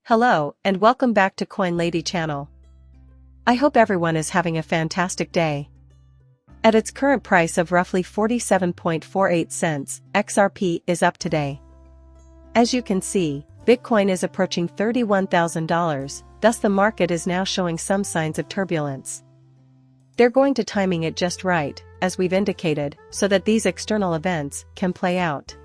Hello, and welcome back to Coin Lady channel. I hope everyone is having a fantastic day. At its current price of roughly 47.48 cents, XRP is up today. As you can see, Bitcoin is approaching $31,000, thus the market is now showing some signs of turbulence. They're going to timing it just right, as we've indicated, so that these external events can play out.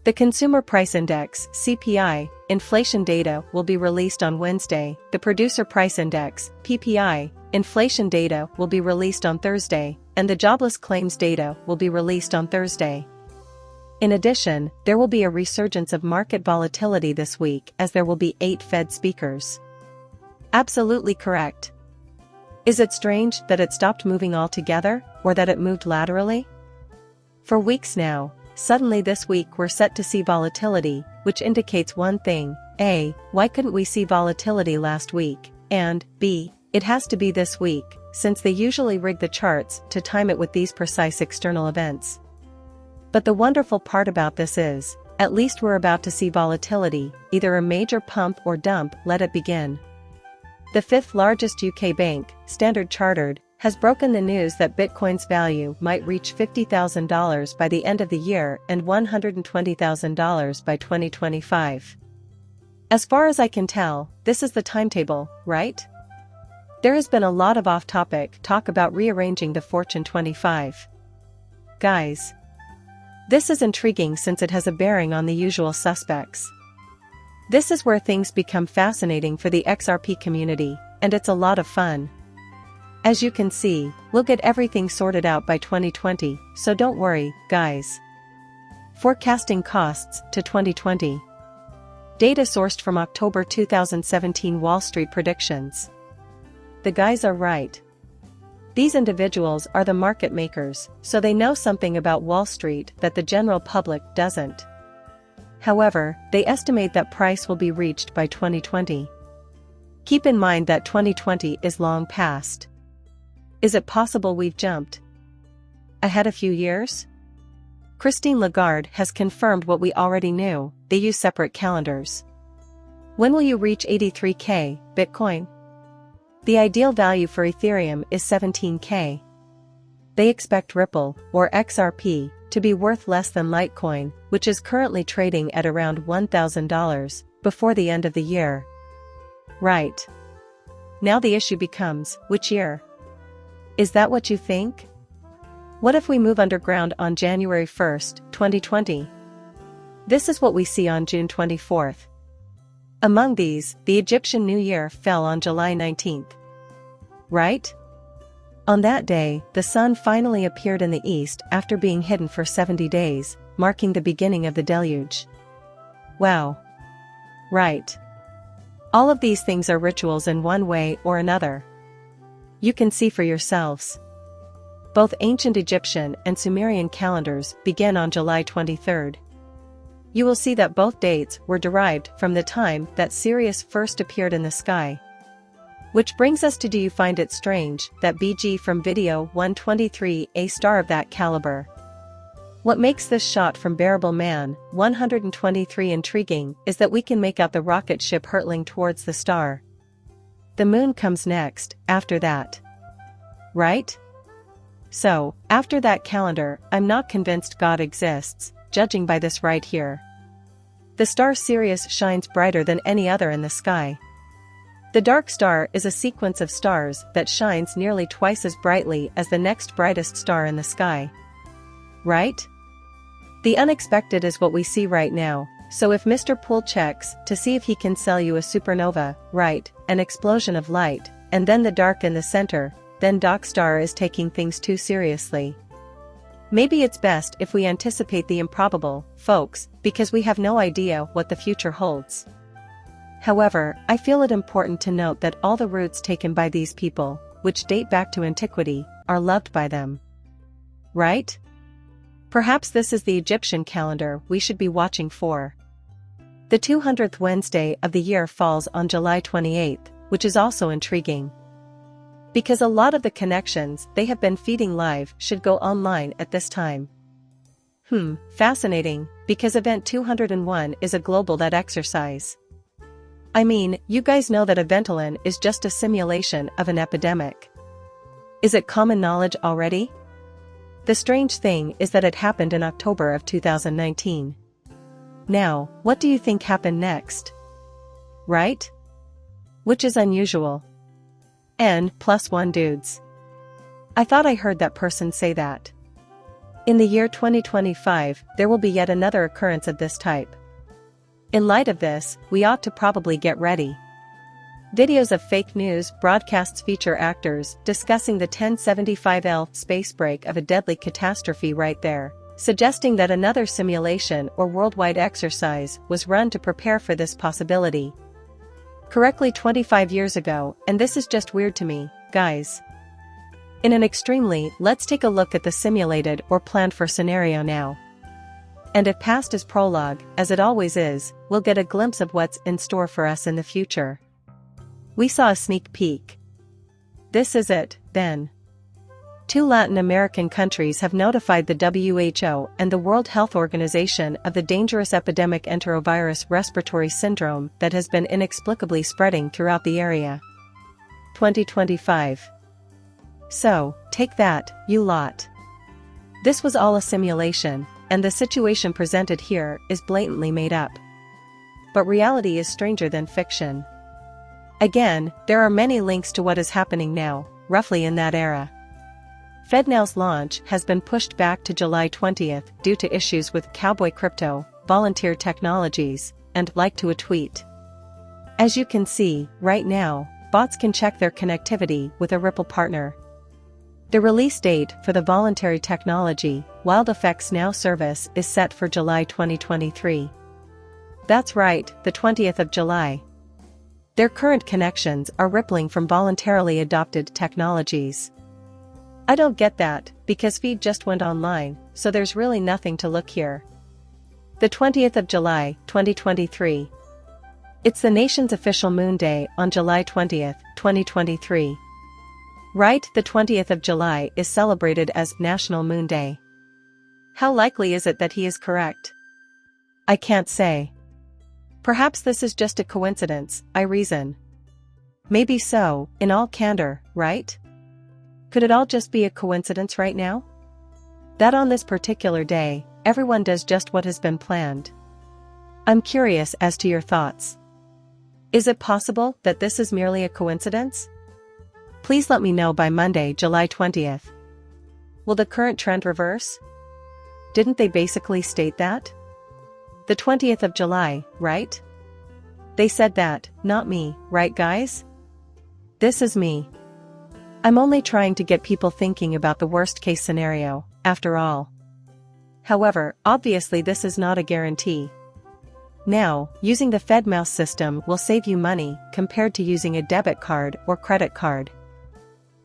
The Consumer Price Index, CPI, inflation data will be released on Wednesday. The Producer Price Index, PPI, inflation data will be released on Thursday, and the jobless claims data will be released on Thursday. In addition, there will be a resurgence of market volatility this week as there will be 8 Fed speakers. Absolutely correct. Is it strange that it stopped moving altogether, or that it moved laterally? For weeks now, suddenly this week we're set to see volatility, which indicates one thing: A, why couldn't we see volatility last week, and B, it has to be this week, since they usually rig the charts to time it with these precise external events. But the wonderful part about this is, at least we're about to see volatility, either a major pump or dump. Let it begin. The fifth largest UK bank, Standard Chartered, has broken the news that Bitcoin's value might reach $50,000 by the end of the year and $120,000 by 2025. As far as I can tell, this is the timetable, right? There has been a lot of off-topic talk about rearranging the Fortune 25. Guys, this is intriguing since it has a bearing on the usual suspects. This is where things become fascinating for the XRP community, and it's a lot of fun. As you can see, we'll get everything sorted out by 2020, so don't worry, guys. Forecasting costs to 2020. Data sourced from October 2017 Wall Street predictions. The guys are right. These individuals are the market makers, so they know something about Wall Street that the general public doesn't. However, they estimate that price will be reached by 2020. Keep in mind that 2020 is long past. Is it possible we've jumped ahead a few years? Christine Lagarde has confirmed what we already knew: they use separate calendars. When will you reach 83K, Bitcoin? The ideal value for Ethereum is 17K. They expect Ripple, or XRP, to be worth less than Litecoin, which is currently trading at around $1,000, before the end of the year. Right. Now the issue becomes, which year? Is that what you think? What if we move underground on January 1st, 2020? This is what we see on June 24th. Among these, the Egyptian New Year fell on July 19th. Right? On that day, the sun finally appeared in the east after being hidden for 70 days, marking the beginning of the deluge. Wow. Right. All of these things are rituals in one way or another. You can see for yourselves. Both ancient Egyptian and Sumerian calendars begin on July 23rd. You will see that both dates were derived from the time that Sirius first appeared in the sky. Which brings us to: do you find it strange that BG from video 123, a star of that caliber? What makes this shot from Bearable Man 123 intriguing is that we can make out the rocket ship hurtling towards the star. The moon comes next, after that. Right? So, after that calendar, I'm not convinced God exists, judging by this right here. The star Sirius shines brighter than any other in the sky. The dark star is a sequence of stars that shines nearly twice as brightly as the next brightest star in the sky. Right? The unexpected is what we see right now. So if Mr. Poole checks to see if he can sell you a supernova, right, an explosion of light, and then the dark in the center, then Doc Star is taking things too seriously. Maybe it's best if we anticipate the improbable, folks, because we have no idea what the future holds. However, I feel it important to note that all the routes taken by these people, which date back to antiquity, are loved by them. Right? Perhaps this is the Egyptian calendar we should be watching for. The 200th Wednesday of the year falls on July 28th, which is also intriguing. Because a lot of the connections they have been feeding live should go online at this time. Fascinating, because Event 201 is a global that exercise. I mean, you guys know that a Ventolin is just a simulation of an epidemic. Is it common knowledge already? The strange thing is that it happened in October of 2019. Now, what do you think happened next? Right? Which is unusual. N+1 dudes. I thought I heard that person say that. In the year 2025, there will be yet another occurrence of this type. In light of this, we ought to probably get ready. Videos of fake news broadcasts feature actors discussing the 1075L space break of a deadly catastrophe right there, suggesting that another simulation or worldwide exercise was run to prepare for this possibility. Correctly 25 years ago, and this is just weird to me, guys. In an extremely, let's take a look at the simulated or planned for scenario now. And if past is prologue, as it always is, we'll get a glimpse of what's in store for us in the future. We saw a sneak peek. This is it, then. 2 Latin American countries have notified the WHO and the World Health Organization of the dangerous epidemic enterovirus respiratory syndrome that has been inexplicably spreading throughout the area. 2025. So, take that, you lot. This was all a simulation, and the situation presented here is blatantly made up. But reality is stranger than fiction. Again, there are many links to what is happening now, roughly in that era. FedNow's launch has been pushed back to July 20th due to issues with Cowboy Crypto, Volunteer Technologies, and Like to a Tweet. As you can see, right now, bots can check their connectivity with a Ripple partner. The release date for the voluntary technology, Wild Effects Now service is set for July 2023. That's right, the 20th of July. Their current connections are rippling from voluntarily adopted technologies. I don't get that, because feed just went online, so there's really nothing to look here. The 20th of July, 2023. It's the nation's official Moon Day on July 20th, 2023. Right, the 20th of July is celebrated as National Moon Day. How likely is it that he is correct? I can't say. Perhaps this is just a coincidence, I reason. Maybe so, in all candor, right? Could it all just be a coincidence right now? That on this particular day, everyone does just what has been planned. I'm curious as to your thoughts. Is it possible that this is merely a coincidence? Please let me know by Monday, July 20th. Will the current trend reverse? Didn't they basically state that? The 20th of July, right? They said that, not me, right guys? This is me. I'm only trying to get people thinking about the worst case scenario, after all. However, obviously this is not a guarantee. Now, using the FedMouse system will save you money compared to using a debit card or credit card.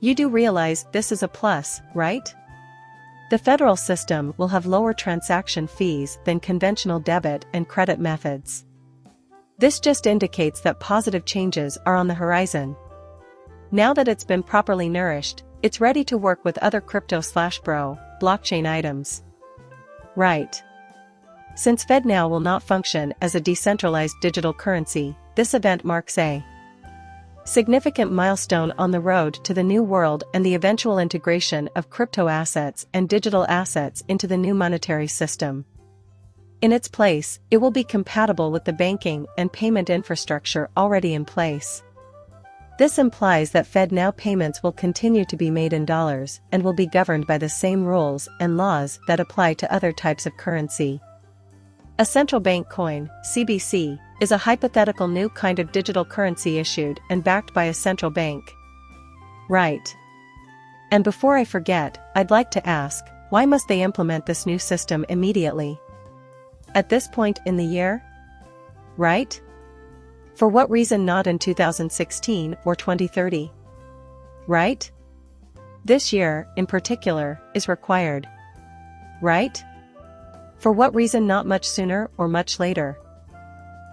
You do realize this is a plus, right? The federal system will have lower transaction fees than conventional debit and credit methods. This just indicates that positive changes are on the horizon. Now that it's been properly nourished, it's ready to work with other crypto/bro, blockchain items. Right. Since FedNow will not function as a decentralized digital currency, this event marks a significant milestone on the road to the new world and the eventual integration of crypto assets and digital assets into the new monetary system. In its place, it will be compatible with the banking and payment infrastructure already in place. This implies that FedNow payments will continue to be made in dollars and will be governed by the same rules and laws that apply to other types of currency. A central bank coin, CBC, is a hypothetical new kind of digital currency issued and backed by a central bank. Right. And before I forget, I'd like to ask, why must they implement this new system immediately? At this point in the year? Right? For what reason not in 2016 or 2030? Right? This year, in particular, is required. Right? For what reason not much sooner or much later?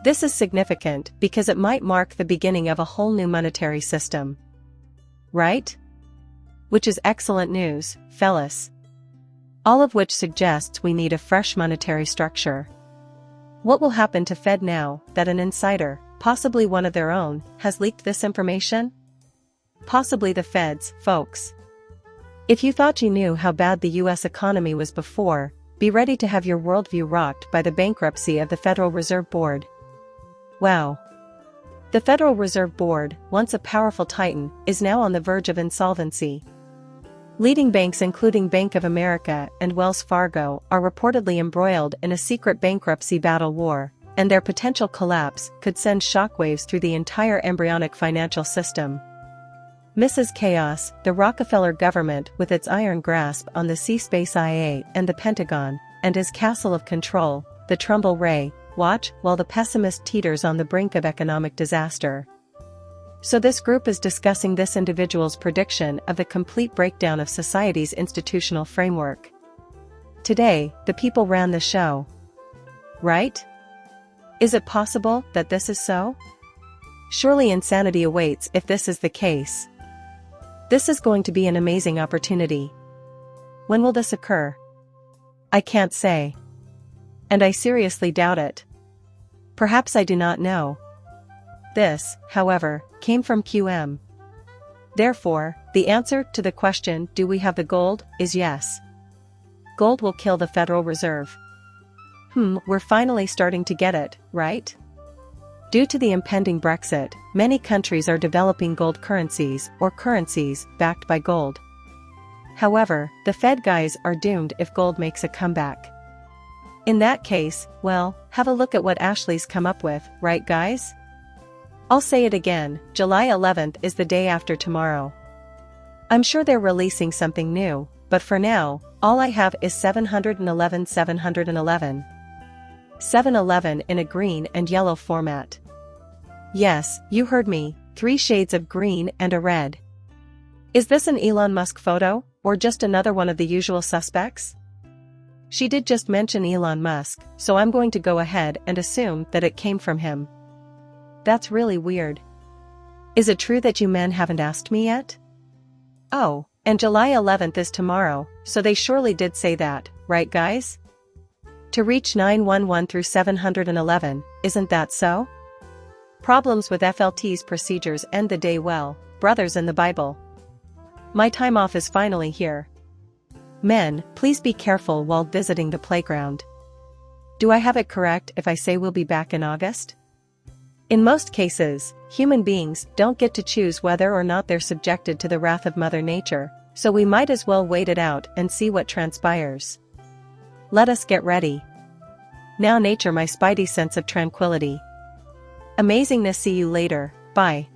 This is significant because it might mark the beginning of a whole new monetary system. Right? Which is excellent news, fellas. All of which suggests we need a fresh monetary structure. What will happen to FedNow that an insider, possibly one of their own, has leaked this information? Possibly the feds, folks. If you thought you knew how bad the US economy was before, be ready to have your worldview rocked by the bankruptcy of the Federal Reserve Board. Wow. The Federal Reserve Board, once a powerful titan, is now on the verge of insolvency. Leading banks including Bank of America and Wells Fargo are reportedly embroiled in a secret bankruptcy battle war, and their potential collapse could send shockwaves through the entire embryonic financial system. Mrs. Chaos, the Rockefeller government with its iron grasp on the C-Space IA and the Pentagon, and his castle of control, the Trumbull Ray, watch while the pessimist teeters on the brink of economic disaster. So this group is discussing this individual's prediction of the complete breakdown of society's institutional framework. Today, the people ran the show. Right? Is it possible that this is so? Surely insanity awaits if this is the case. This is going to be an amazing opportunity. When will this occur? I can't say. And I seriously doubt it. Perhaps I do not know. This, however, came from QM. Therefore, the answer to the question, do we have the gold, is yes. Gold will kill the Federal Reserve. We're finally starting to get it, right? Due to the impending Brexit, many countries are developing gold currencies or currencies backed by gold. However, the Fed guys are doomed if gold makes a comeback. In that case, well, have a look at what Ashley's come up with, right guys? I'll say it again, July 11th is the day after tomorrow. I'm sure they're releasing something new, but for now, all I have is 711 711. 711 in a green and yellow format. Yes, you heard me, 3 shades of green and a red. Is this an Elon Musk photo, or just another one of the usual suspects? She did just mention Elon Musk, so I'm going to go ahead and assume that it came from him. That's really weird. Is it true that you men haven't asked me yet? Oh, and July 11th is tomorrow, so they surely did say that, right guys? To reach 911 through 711, isn't that so? Problems with FLT's procedures end the day well, brothers in the Bible. My time off is finally here. Men, please be careful while visiting the playground. Do I have it correct if I say we'll be back in August? In most cases, human beings don't get to choose whether or not they're subjected to the wrath of Mother Nature, so we might as well wait it out and see what transpires. Let us get ready. Now nature my spidey sense of tranquility. Amazingness, see you later, bye.